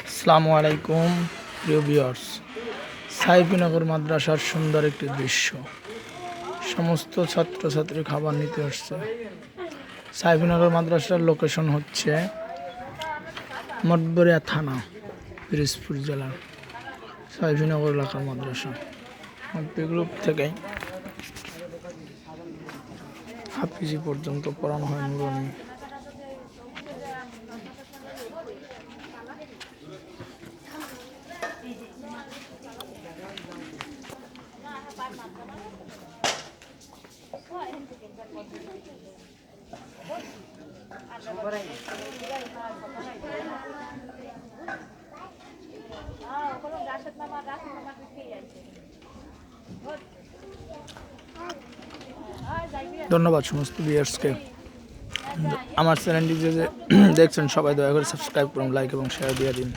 আসসালামু আলাইকুম প্রিয় ভিউয়ার্স, সাইফিনগর মাদ্রাসার সুন্দর একটি দৃশ্য। সমস্ত ছাত্রছাত্রী খাবার নিতে আসছে। সাইফিনগর মাদ্রাসার লোকেশন হচ্ছে মঠবাড়িয়া থানা, পিরোজপুর জেলার সাইফিনগর এলাকার মাদ্রাসা। গ্রুপ থেকে হাফিজি পর্যন্ত পড়ানো হয় নুরানি। ধন্যবাদ সমস্ত ভিউয়ার্সকে। আমার চ্যানেলটি যে দেখছেন সবাই দয়া করে সাবস্ক্রাইব করুন, লাইক এবং শেয়ার দিয়ে দিন।